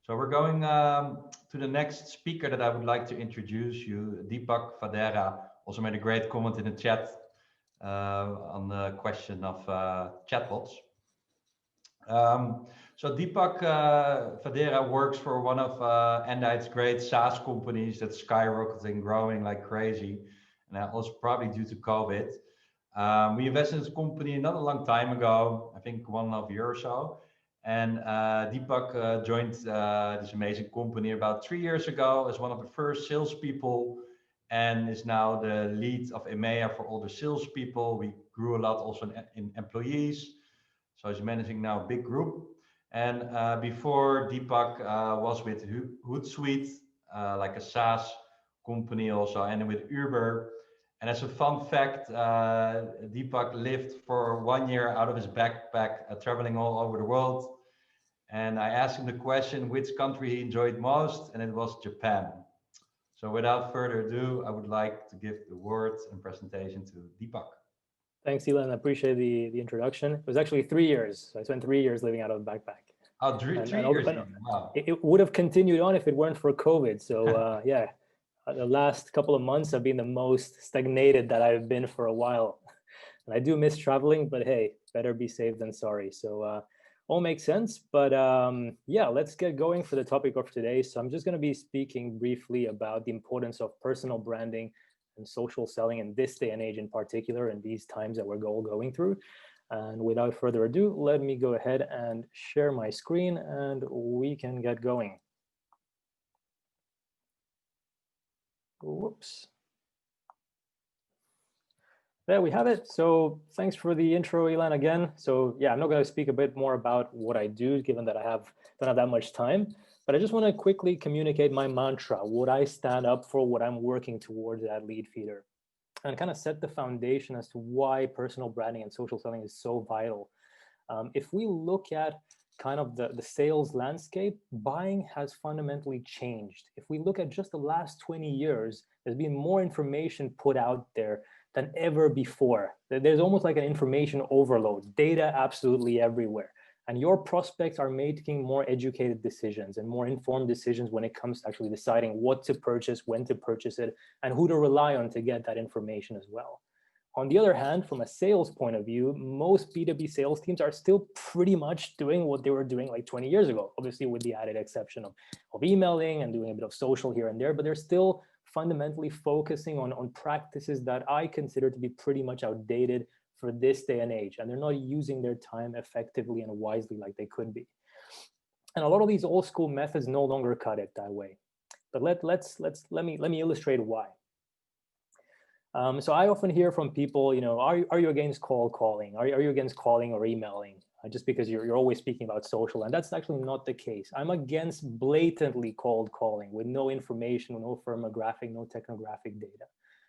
So we're going to the next speaker that I would like to introduce you, Dipak Vadera. Also made a great comment in the chat on the question of chatbots. So Dipak Vadera works for one of Endeit's great SaaS companies that's skyrocketing, growing like crazy, and also probably due to COVID. We invested in this company not a long time ago, I think 1.5 years or so. And Dipak joined this amazing company about 3 years ago as one of the first salespeople, and is now the lead of EMEA for all the salespeople. We grew a lot also in employees. So he's managing now a big group. And before Dipak was with Hootsuite, like a SaaS company also, and with Uber. And as a fun fact, Dipak lived for 1 year out of his backpack, traveling all over the world. And I asked him the question, which country he enjoyed most, and it was Japan. So without further ado, I would like to give the word and presentation to Dipak. Thanks, Elon. I appreciate the introduction. It was actually 3 years. So I spent 3 years living out of a backpack. Oh, three years. Wow. It would have continued on if it weren't for COVID. So yeah, the last couple of months have been the most stagnated that I've been for a while. And I do miss traveling, but hey, better be safe than sorry. So all makes sense. But yeah, let's get going for the topic of today. So I'm just going to be speaking briefly about the importance of personal branding and social selling in this day and age in particular, in these times that we're all going through. And without further ado, let me go ahead and share my screen and we can get going. Whoops. There we have it. So thanks for the intro, Elon, again. So yeah, I'm not going to speak a bit more about what I do, given that I don't have that much time. But I just want to quickly communicate my mantra, what I stand up for, what I'm working towards at Leadfeeder, and kind of set the foundation as to why personal branding and social selling is so vital. If we look at kind of the sales landscape, buying has fundamentally changed. If we look at just the last 20 years, there's been more information put out there than ever before. There's almost like an information overload, data absolutely everywhere. And your prospects are making more educated decisions and more informed decisions when it comes to actually deciding what to purchase, when to purchase it, and who to rely on to get that information as well. On the other hand, from a sales point of view, most B2B sales teams are still pretty much doing what they were doing like 20 years ago, obviously with the added exception of emailing and doing a bit of social here and there, but they're still fundamentally focusing on practices that I consider to be pretty much outdated for this day and age, and they're not using their time effectively and wisely like they could be. And a lot of these old school methods no longer cut it that way. But let me illustrate why. So I often hear from people, you know, are you against cold calling? Are you against calling or emailing? Just because you're always speaking about social, and that's actually not the case. I'm against blatantly cold calling with no information, no firmographic, no technographic data.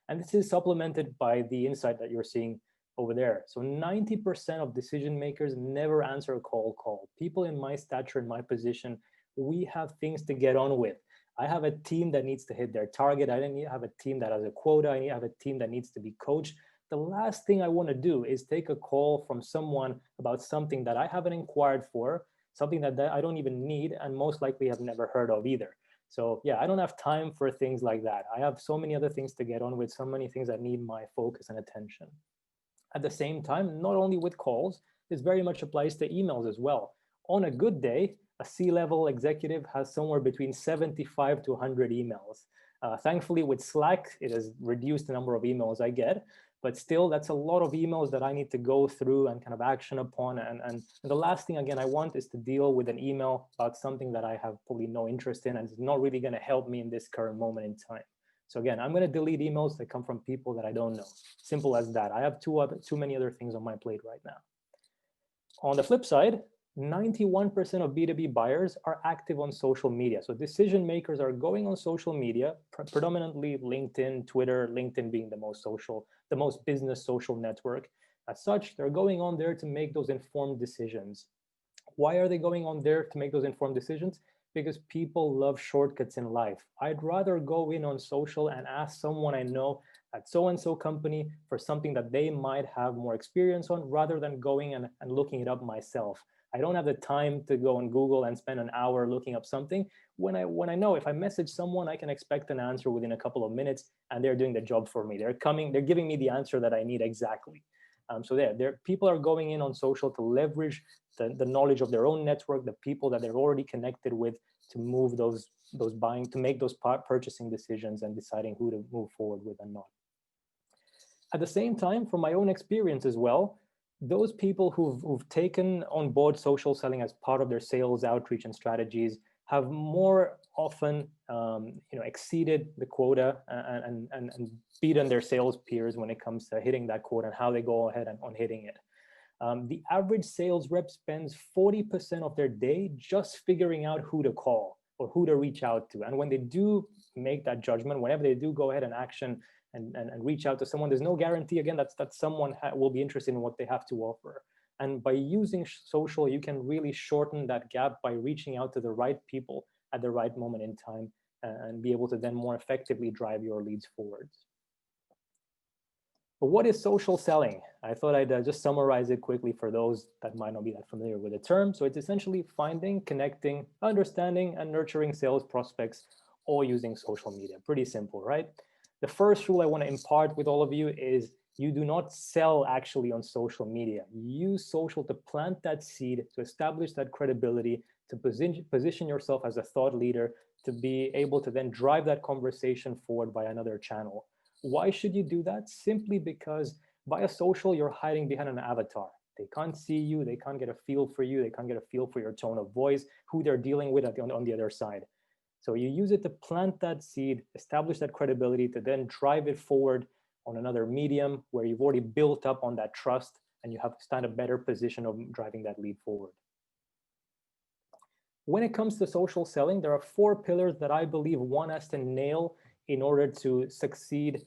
And this is supplemented by the insight that you're seeing over there. So 90% of decision makers never answer a cold call. People in my stature, in my position, we have things to get on with. I have a team that needs to hit their target. I don't have a team that has a quota. I have a team that needs to be coached. The last thing I want to do is take a call from someone about something that I haven't inquired for, something that I don't even need, and most likely have never heard of either. So yeah, I don't have time for things like that. I have so many other things to get on with, so many things that need my focus and attention. At the same time, not only with calls, this very much applies to emails as well. On a good day, a C-level executive has somewhere between 75 to 100 emails. Thankfully, with Slack, it has reduced the number of emails I get, but still, that's a lot of emails that I need to go through and kind of action upon. And the last thing, again, I want is to deal with an email about something that I have probably no interest in and it's not really going to help me in this current moment in time. So again, I'm going to delete emails that come from people that I don't know. Simple as that. I have too many other things on my plate right now. On the flip side, 91% of B2B buyers are active on social media. So decision makers are going on social media, predominantly LinkedIn, Twitter, LinkedIn being the most business social network. As such, they're going on there to make those informed decisions. Why are they going on there to make those informed decisions? Because people love shortcuts in life. I'd rather go in on social and ask someone I know at so-and-so company for something that they might have more experience on rather than going and looking it up myself. I don't have the time to go on Google and spend an hour looking up something. When I know if I message someone, I can expect an answer within a couple of minutes, and they're doing the job for me. They're giving me the answer that I need exactly. So people are going in on social to leverage the knowledge of their own network, the people that they're already connected with, to move those buying, to make those purchasing decisions and deciding who to move forward with and not. At the same time, from my own experience as well, those people who've taken on board social selling as part of their sales outreach and strategies have more often exceeded the quota and beaten their sales peers when it comes to hitting that quota and how they go ahead and on hitting it. The average sales rep spends 40% of their day just figuring out who to call or who to reach out to. And when they do make that judgment, whenever they do go ahead and action and reach out to someone, there's no guarantee, again, that someone will be interested in what they have to offer. And by using social, you can really shorten that gap by reaching out to the right people at the right moment in time and be able to then more effectively drive your leads forwards. But what is social selling? I thought I'd just summarize it quickly for those that might not be that familiar with the term. So it's essentially finding, connecting, understanding, and nurturing sales prospects, all using social media. Pretty simple, right? The first rule I want to impart with all of you is you do not sell actually on social media. Use social to plant that seed, to establish that credibility, to position yourself as a thought leader, to be able to then drive that conversation forward by another channel. Why should you do that? Simply because via social, you're hiding behind an avatar. They can't see you. They can't get a feel for you. They can't get a feel for your tone of voice, who they're dealing with on the other side. So you use it to plant that seed, establish that credibility, to then drive it forward on another medium where you've already built up on that trust and you have stand a better position of driving that lead forward. When it comes to social selling, there are 4 pillars that I believe one has to nail in order to succeed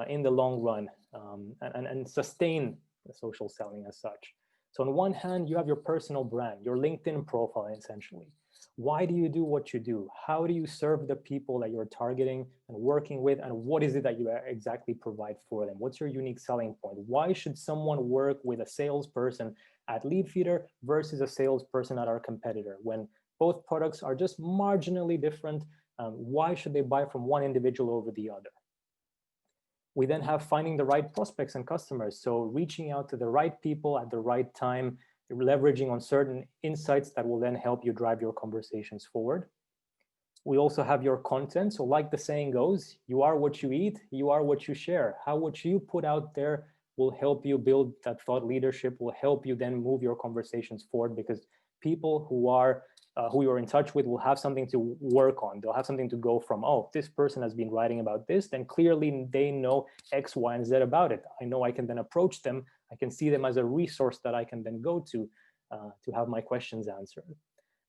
in the long run and sustain the social selling as such. So on one hand, you have your personal brand, your LinkedIn profile, essentially. Why do you do what you do? How do you serve the people that you're targeting and working with? And what is it that you exactly provide for them? What's your unique selling point? Why should someone work with a salesperson at Leadfeeder versus a salesperson at our competitor? When both products are just marginally different, why should they buy from one individual over the other? We then have finding the right prospects and customers. So reaching out to the right people at the right time, leveraging on certain insights that will then help you drive your conversations forward. We also have your content. So like the saying goes, you are what you eat, you are what you share. How what you put out there will help you build that thought leadership, will help you then move your conversations forward, because people who you're in touch with will have something to work on. They'll have something to go from, oh, this person has been writing about this, then clearly they know X, Y, and Z about it. I know I can then approach them. I can see them as a resource that I can then go to have my questions answered.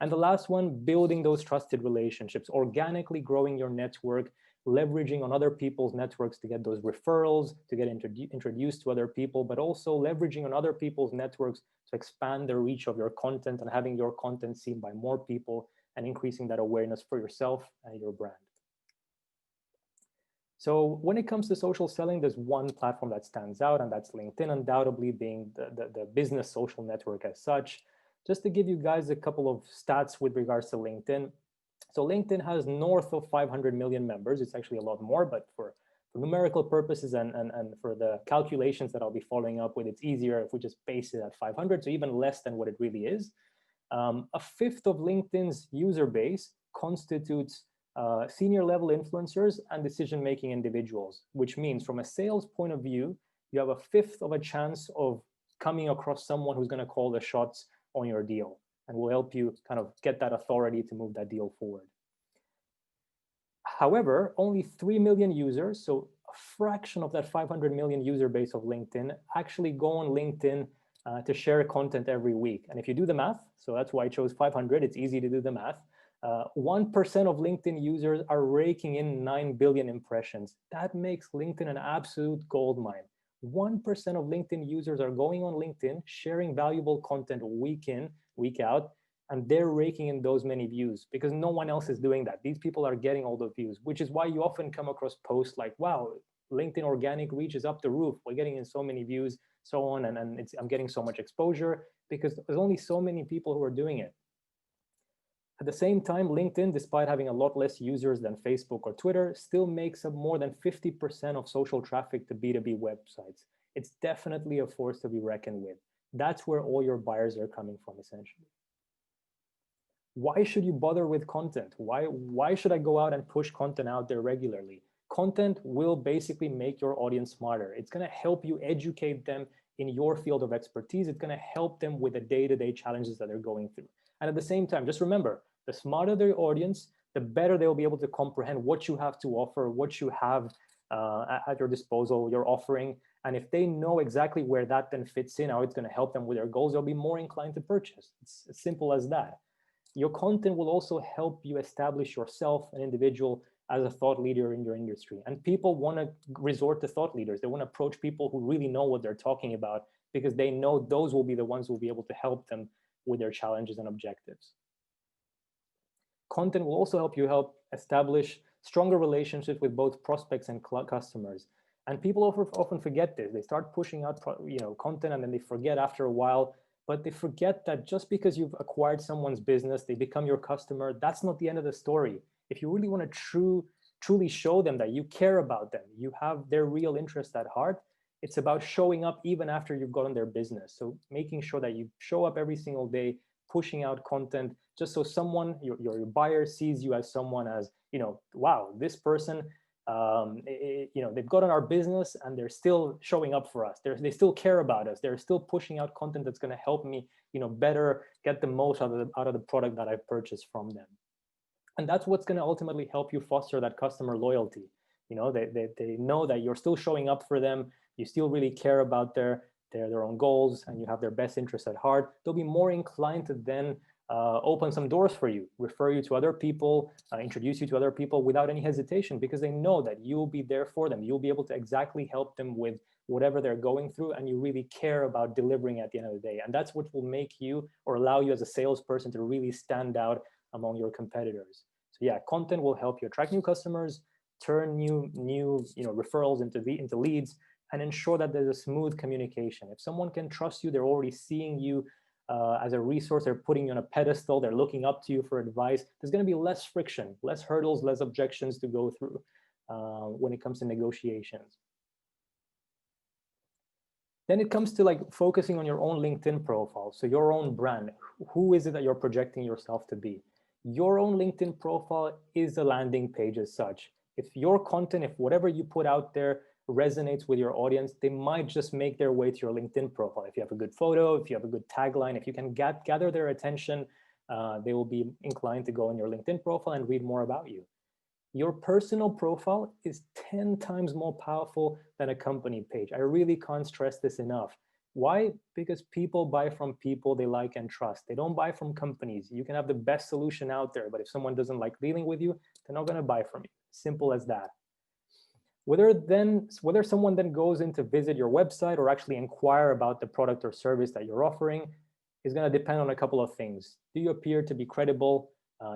And the last one, building those trusted relationships, organically growing your network, leveraging on other people's networks to get those referrals, to get introduced to other people, but also leveraging on other people's networks to expand the reach of your content and having your content seen by more people and increasing that awareness for yourself and your brand. So when it comes to social selling, there's one platform that stands out, and that's LinkedIn, undoubtedly being the business social network as such. Just to give you guys a couple of stats with regards to LinkedIn. So LinkedIn has north of 500 million members. It's actually a lot more, but for numerical purposes and for the calculations that I'll be following up with, it's easier if we just base it at 500, so even less than what it really is. A fifth of LinkedIn's user base constitutes senior level influencers and decision-making individuals, which means from a sales point of view, you have a fifth of a chance of coming across someone who's going to call the shots on your deal and will help you kind of get that authority to move that deal forward. However, only 3 million users, so a fraction of that 500 million user base of LinkedIn, actually go on LinkedIn to share content every week. And if you do the math, so that's why I chose 500, it's easy to do the math. 1% of LinkedIn users are raking in 9 billion impressions. That makes LinkedIn an absolute gold mine. 1% of LinkedIn users are going on LinkedIn, sharing valuable content week in, week out, and they're raking in those many views because no one else is doing that. These people are getting all the views, which is why you often come across posts like, wow, LinkedIn organic reach is up the roof. We're getting in so many views, so on, and I'm getting so much exposure. because there's only so many people who are doing it. At the same time, LinkedIn, despite having a lot less users than Facebook or Twitter, still makes up more than 50% of social traffic to B2B websites. It's definitely a force to be reckoned with. That's where all your buyers are coming from, essentially. Why should you bother with content? Why should I go out and push content out there regularly? Content will basically make your audience smarter. It's going to help you educate them in your field of expertise. It's going to help them with the day-to-day challenges that they're going through. And at the same time, just remember, the smarter their audience, the better they'll be able to comprehend what you have to offer, what you have at your disposal, your offering. And if they know exactly where that then fits in, how it's going to help them with their goals, they'll be more inclined to purchase. It's as simple as that. Your content will also help you establish yourself, an individual, as a thought leader in your industry. And people want to resort to thought leaders. They want to approach people who really know what they're talking about, because they know those will be the ones who will be able to help them with their challenges and objectives. Content will also help you establish stronger relationships with both prospects and customers. And people often forget this. They start pushing out content, and then they forget after a while. But they forget that just because you've acquired someone's business, they become your customer, that's not the end of the story. If you really want to truly show them that you care about them, you have their real interest at heart, it's about showing up even after you've gotten their business. So making sure that you show up every single day, pushing out content, just so someone, your buyer, sees you as someone as, wow, this person, they've gotten our business and they're still showing up for us. They still care about us. They're still pushing out content that's going to help me, better get the most out of the product that I've purchased from them. And that's what's going to ultimately help you foster that customer loyalty. They know that you're still showing up for them. You still really care about their own goals, and you have their best interests at heart. They'll be more inclined to then open some doors for you, refer you to other people, introduce you to other people without any hesitation, because they know that you'll be there for them. You'll be able to exactly help them with whatever they're going through, and you really care about delivering at the end of the day. And that's what will make you, or allow you as a salesperson, to really stand out among your competitors. So yeah, content will help you attract new customers, turn new referrals into leads, and ensure that there's a smooth communication. If someone can trust you, they're already seeing you as a resource, they're putting you on a pedestal, they're looking up to you for advice, there's going to be less friction, less hurdles, less objections to go through when it comes to negotiations. Then it comes to focusing on your own LinkedIn profile. So your own brand. Who is it that you're projecting yourself to be? Your own LinkedIn profile is a landing page as such. If your content, if whatever you put out there resonates with your audience, they might just make their way to your LinkedIn profile. If you have a good photo, if you have a good tagline, if you can gather their attention, they will be inclined to go on your LinkedIn profile and read more about you. Your personal profile is 10 times more powerful than a company page. I really can't stress this enough. Why? Because people buy from people they like and trust. They don't buy from companies. You can have the best solution out there, but if someone doesn't like dealing with you, they're not going to buy from you. Simple as that. Whether someone then goes in to visit your website or actually inquire about the product or service that you're offering is going to depend on a couple of things. Do you appear to be credible?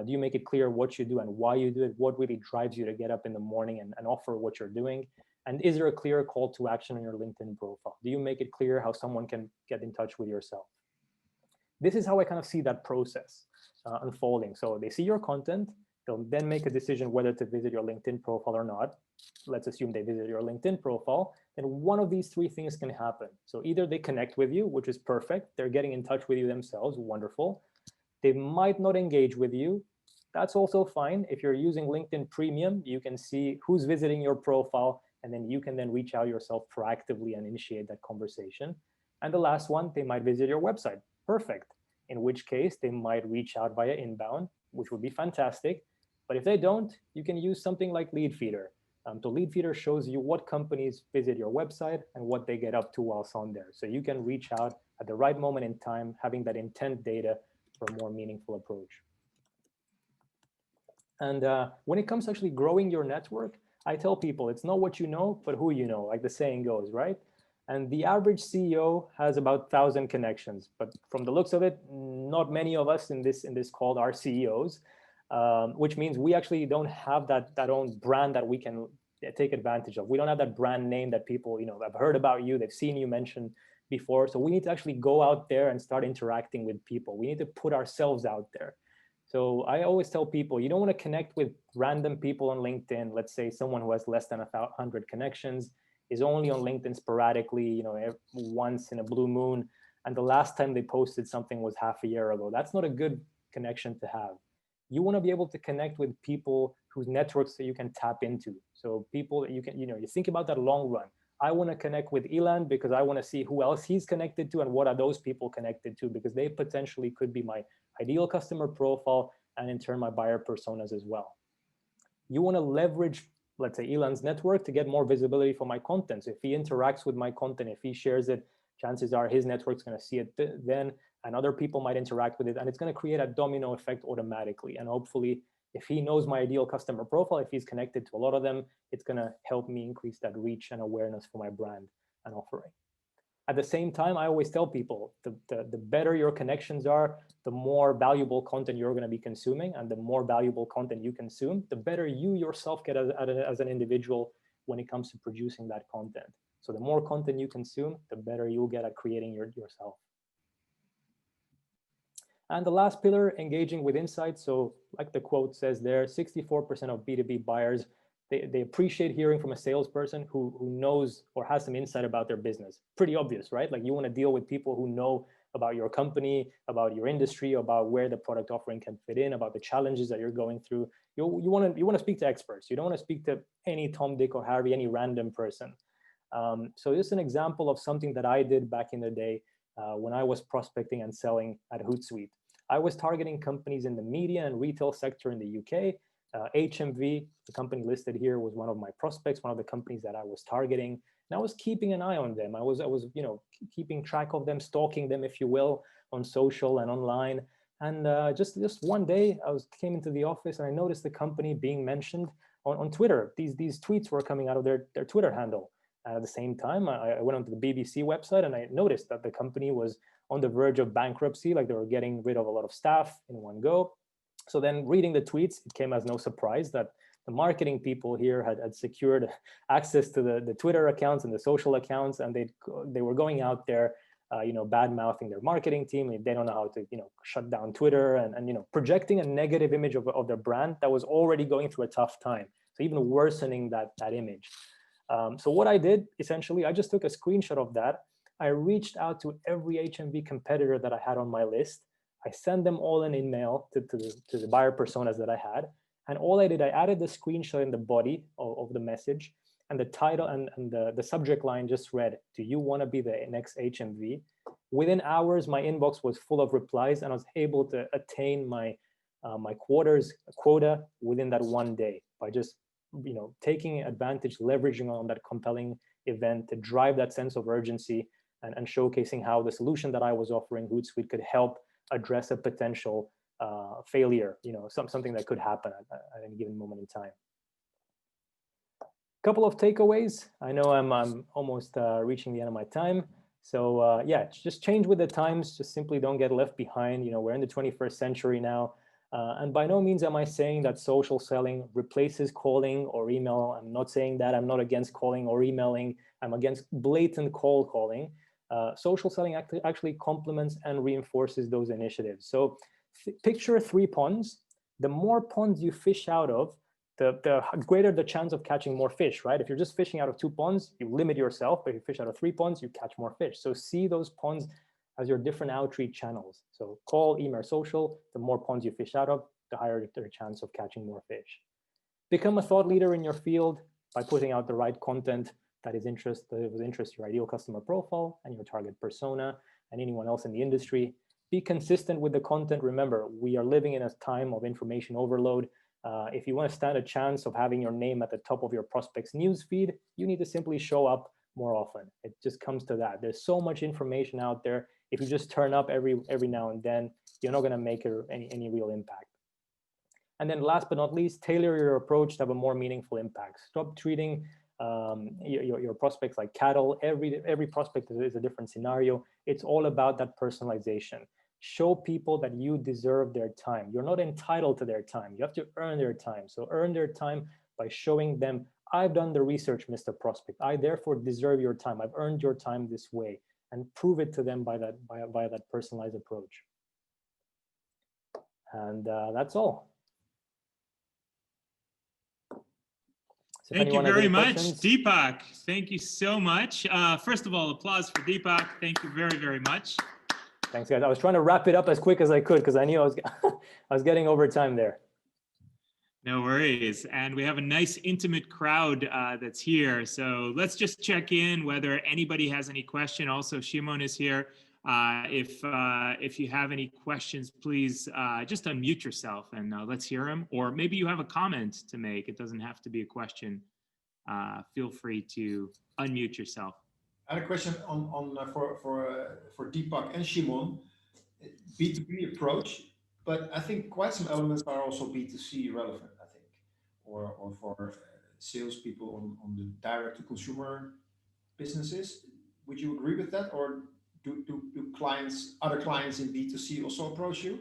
Do you make it clear what you do and why you do it? What really drives you to get up in the morning and offer what you're doing? And is there a clear call to action on your LinkedIn profile? Do you make it clear how someone can get in touch with yourself? This is how I kind of see that process unfolding. So they see your content, they'll then make a decision whether to visit your LinkedIn profile or not. Let's assume they visit your LinkedIn profile, then one of these three things can happen. So either they connect with you, which is perfect. They're getting in touch with you themselves, wonderful. They might not engage with you. That's also fine. If you're using LinkedIn Premium, you can see who's visiting your profile, and then you can then reach out yourself proactively and initiate that conversation. And the last one, they might visit your website. Perfect. In which case, they might reach out via inbound, which would be fantastic. But if they don't, you can use something like Leadfeeder. So Leadfeeder shows you what companies visit your website and what they get up to whilst on there. So you can reach out at the right moment in time, having that intent data for a more meaningful approach. And when it comes to actually growing your network, I tell people it's not what you know, but who you know, like the saying goes, right? And the average CEO has about 1,000 connections, but from the looks of it, not many of us in this call are CEOs, which means we actually don't have that own brand that we can take advantage of. We don't have that brand name that people have heard about you, they've seen you mention before. So we need to actually go out there and start interacting with people. We need to put ourselves out there. So I always tell people, you don't want to connect with random people on LinkedIn. Let's say someone who has less than 100 connections, is only on LinkedIn sporadically, once in a blue moon. And the last time they posted something was half a year ago. That's not a good connection to have. You want to be able to connect with people whose networks that you can tap into. So people that you can, you think about that long run. I want to connect with Ilan because I want to see who else he's connected to and what are those people connected to, because they potentially could be my ideal customer profile and in turn my buyer personas as well. You want to leverage, let's say, Ilan's network to get more visibility for my content. So if he interacts with my content, if he shares it, chances are his network's going to see it then, and other people might interact with it, and it's going to create a domino effect automatically. And hopefully, if he knows my ideal customer profile, if he's connected to a lot of them, it's going to help me increase that reach and awareness for my brand and offering. At the same time, I always tell people, the better your connections are, the more valuable content you're going to be consuming, and the more valuable content you consume, the better you yourself get as an individual when it comes to producing that content. So the more content you consume, the better you'll get at creating yourself. And the last pillar, engaging with insights. So like the quote says there, 64% of B2B buyers, they appreciate hearing from a salesperson who knows or has some insight about their business. Pretty obvious, right? Like you want to deal with people who know about your company, about your industry, about where the product offering can fit in, about the challenges that you're going through. You want to speak to experts. You don't want to speak to any Tom, Dick, or Harry, any random person. So this is an example of something that I did back in the day when I was prospecting and selling at Hootsuite. I was targeting companies in the media and retail sector in the UK. HMV, the company listed here, was one of my prospects, one of the companies that I was targeting. And I was keeping an eye on them. I was keeping track of them, stalking them, if you will, on social and online. And just one day, I came into the office and I noticed the company being mentioned on Twitter. These tweets were coming out of their Twitter handle. At the same time, I went onto the BBC website and I noticed that the company was on the verge of bankruptcy, like they were getting rid of a lot of staff in one go. So then reading the tweets, it came as no surprise that the marketing people here had secured access to the Twitter accounts and the social accounts, and they were going out there, bad-mouthing their marketing team. They don't know how to, shut down Twitter and projecting a negative image of their brand that was already going through a tough time. So even worsening that image. So what I did, essentially, I just took a screenshot of that. I reached out to every HMV competitor that I had on my list. I sent them all an email to the buyer personas that I had. And all I did, I added the screenshot in the body of the message, and the title and the subject line just read, "Do you want to be the next HMV?" Within hours, my inbox was full of replies, and I was able to attain my quota within that one day by just taking advantage, leveraging on that compelling event to drive that sense of urgency and showcasing how the solution that I was offering, Hootsuite, could help address a potential failure, something that could happen at any given moment in time. Couple of takeaways. I know I'm almost reaching the end of my time. So yeah, just change with the times. Just simply don't get left behind. We're in the 21st century now. And by no means am I saying that social selling replaces calling or email. I'm not saying that. I'm not against calling or emailing. I'm against blatant cold calling. Social selling actually complements and reinforces those initiatives. So picture 3 ponds. The more ponds you fish out of, the greater the chance of catching more fish, right? If you're just fishing out of 2 ponds, you limit yourself. But if you fish out of 3 ponds, you catch more fish. So see those ponds as your different outreach channels. So call, email, social, the more ponds you fish out of, the higher the chance of catching more fish. Become a thought leader in your field by putting out the right content that is of interest to your ideal customer profile and your target persona and anyone else in the industry. Be consistent with the content. Remember, we are living in a time of information overload. If you want to stand a chance of having your name at the top of your prospects news feed, you need to simply show up more often. It just comes to that. There's so much information out there. If you just turn up every now and then, you're not going to make any real impact. And then last but not least, tailor your approach to have a more meaningful impact. Stop treating your prospects like cattle. Every prospect is a different scenario. It's all about that personalization. Show people that you deserve their time. You're not entitled to their time. You have to earn their time. So earn their time by showing them, I've done the research, Mr. Prospect. I therefore deserve your time. I've earned your time this way. and prove it to them by that personalized approach. And that's all. So thank you very much, Dipak. Thank you so much. First of all, applause for Dipak. Thank you very, very much. Thanks, guys. I was trying to wrap it up as quick as I could because I knew I was getting over time there. No worries. And we have a nice intimate crowd that's here. So let's just check in whether anybody has any question. Also, Shimon is here. If you have any questions, please just unmute yourself and let's hear them. Or maybe you have a comment to make. It doesn't have to be a question. Feel free to unmute yourself. I had a question for Dipak and Shimon, B2B approach, but I think quite some elements are also B2C relevant, I think, or for salespeople on the direct-to-consumer businesses. Would you agree with that, or do other clients in B2C also approach you?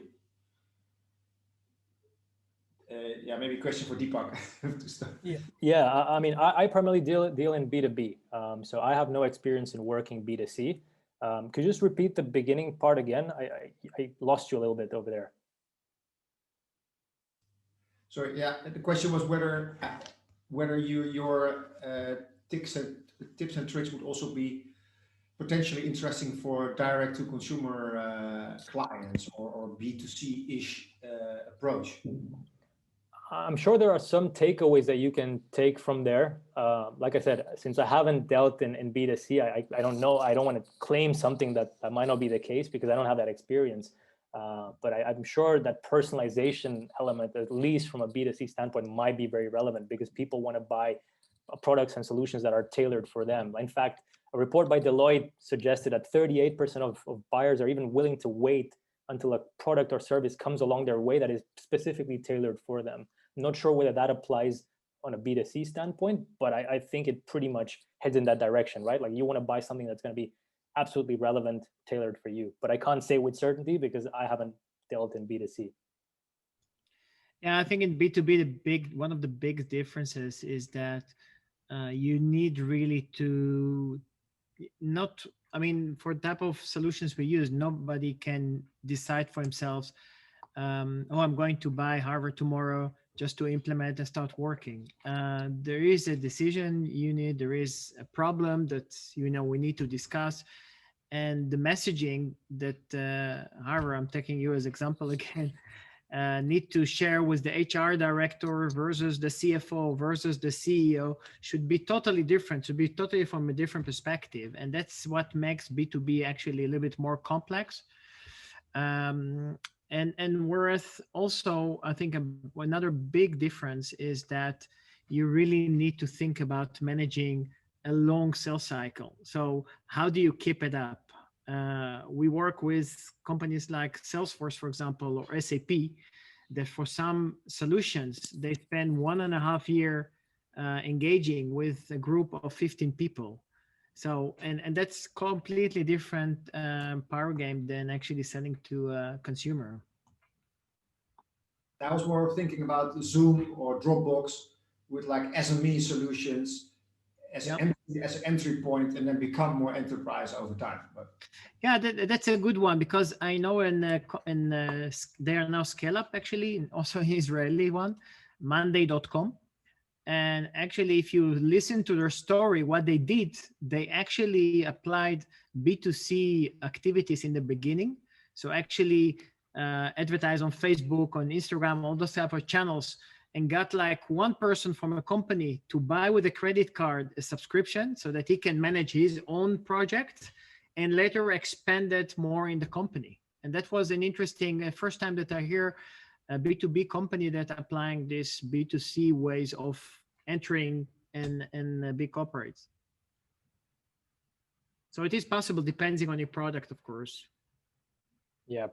Yeah, maybe a question for Dipak to start. Yeah. I mean, I primarily deal in B2B, so I have no experience in working B2C. Could you just repeat the beginning part again? I lost you a little bit over there. Sorry, yeah, the question was whether your tips and tricks would also be potentially interesting for direct-to-consumer clients or B2C-ish approach. I'm sure there are some takeaways that you can take from there. Like I said, since I haven't dealt in B2C, I don't know. I don't want to claim something that might not be the case because I don't have that experience. But I'm sure that personalization element, at least from a B2C standpoint, might be very relevant because people want to buy products and solutions that are tailored for them. In fact, a report by Deloitte suggested that 38% of buyers are even willing to wait until a product or service comes along their way that is specifically tailored for them. I'm not sure whether that applies on a B2C standpoint, but I think it pretty much heads in that direction, right? Like you want to buy something that's going to be absolutely relevant, tailored for you. But I can't say with certainty because I haven't dealt in B2C. Yeah, I think in B2B, one of the big differences is that you need really to for type of solutions we use, nobody can decide for themselves, oh, I'm going to buy Harvard tomorrow just to implement and start working. There is a decision you need, there is a problem that, we need to discuss. And the messaging that Harvard, I'm taking you as example again, need to share with the HR director versus the CFO versus the CEO should be totally different, should be totally from a different perspective. And that's what makes B2B actually a little bit more complex. And whereas also, I think another big difference is that you really need to think about managing a long sales cycle. So how do you keep it up? We work with companies like Salesforce, for example, or SAP, that for some solutions, they spend 1.5 years engaging with a group of 15 people. So, and that's completely different power game than actually selling to a consumer. I was more thinking about Zoom or Dropbox with like SME solutions as an entry point, and then become more enterprise over time. But yeah, that's a good one, because I know they are now Scale Up, actually, also an Israeli one, Monday.com. And actually, if you listen to their story, what they did, they actually applied B2C activities in the beginning. So actually advertise on Facebook, on Instagram, all those type of channels, and got like one person from a company to buy with a credit card a subscription so that he can manage his own project, and later expand it more in the company. And that was an interesting first time that I hear a B2B company that applying this B2C ways of entering in big corporates. So it is possible depending on your product, of course. Yeah,